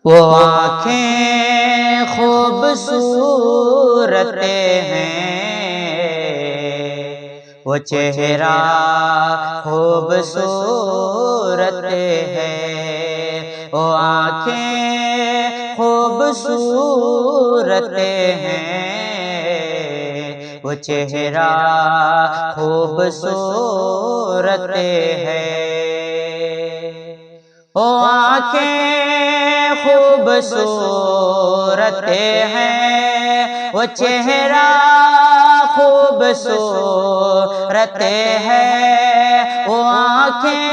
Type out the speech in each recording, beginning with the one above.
وہ آنکھیں خوبصورت ہیں، وہ چہرہ خوبصورت ہے، وہ آنکھیں خوبصورت ہیں، وہ چہرہ خوبصورت ہے، وہ آنکھیں خوبصورت ہیں، وہ چہرہ خوبصورت ہے، وہ آنکھیں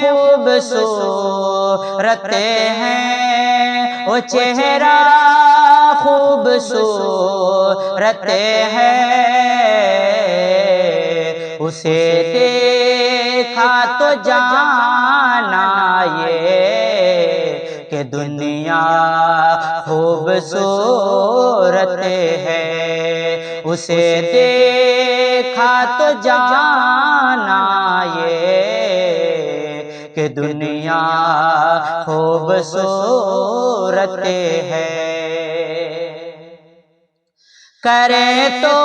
خوبصورت ہیں، وہ چہرہ خوبصورت ہے، اسے دیکھا تو جانا یہ کہ دنیا خوبصورت ہے، اسے دیکھا تو جانا یہ کہ دنیا خوبصورت ہے۔ کریں تو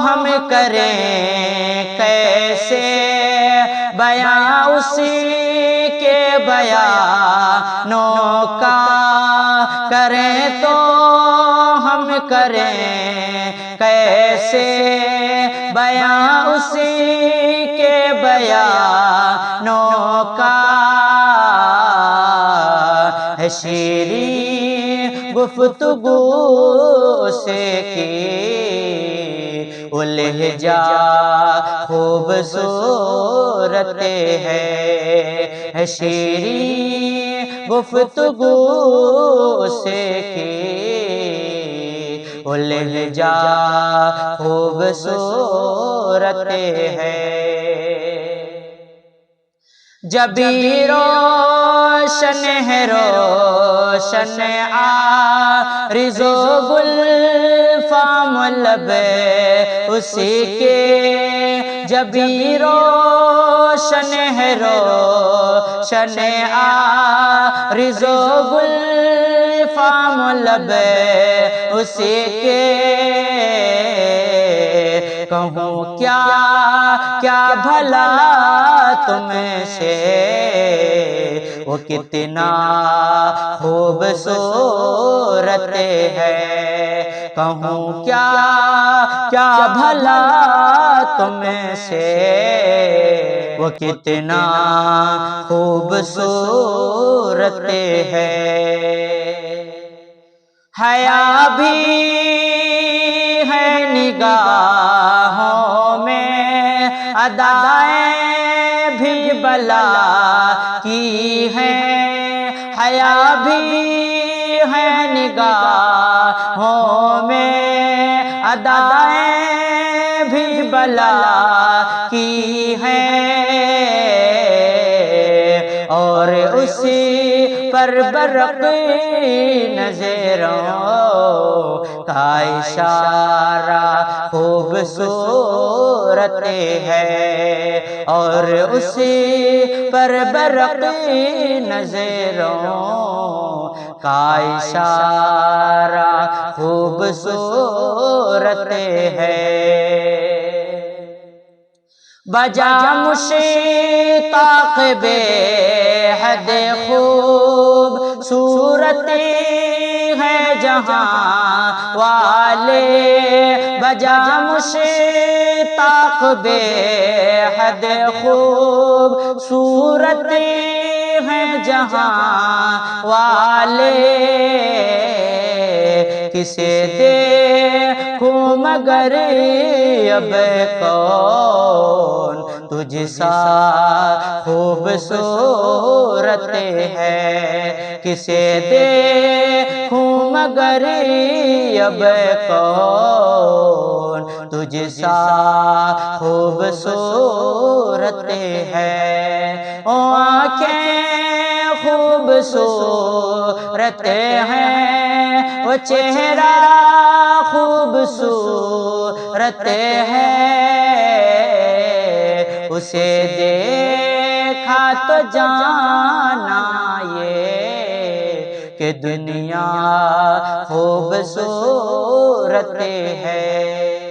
ہم کریں کیسے بیاں اسی کے بیانوں کا، کریں تو ہم کریں کیسے بیاں اسی کے بیانوں کا، ہے شیریں گفتگو سے کی وہ لہجہ خوبصورت ہے، شیریں گفتگو سے کی وہ لہجہ خوبصورت ہے، جبیں روشن ہے روشن عارض و گلفام لب اسی کے، جبیں روشن ہے روشن عارض و گلفام لب اسی کے، کہوں کیا کیا بھلا تم سے وہ کتنا خوبصورت ہے، کہوں کیا کیا بھلا تم سے وہ کتنا خوبصورت ہے، حیا بھی ہے نگاہوں میں، ادائیں بھی بلا کی ہیں، حیا بھی ہے نگاہوں میں، ادائیں بھی بلا کی ہیں، اور اسی پر برق نظروں کا اشارہ خوبصورت ہے، اور اسی پر برق نظروں کا اشارہ خوبصورت ہے، بجا مشتاق بے حد خوبصورت ہے جہاں والے، بجا مشتاق بے حد خوبصورت ہے جہاں والے، کسے دیکھوں مگر اب کون تجھ سا خوبصورت ہے، کسے دیکھوں مگر اب کون تجھ سا خوبصورت ہے، آنکھیں خوبصورت ہیں، وہ چہرہ خوبصورت ہے، اسے دیکھا تو جانا یہ کہ دنیا خوبصورت ہے۔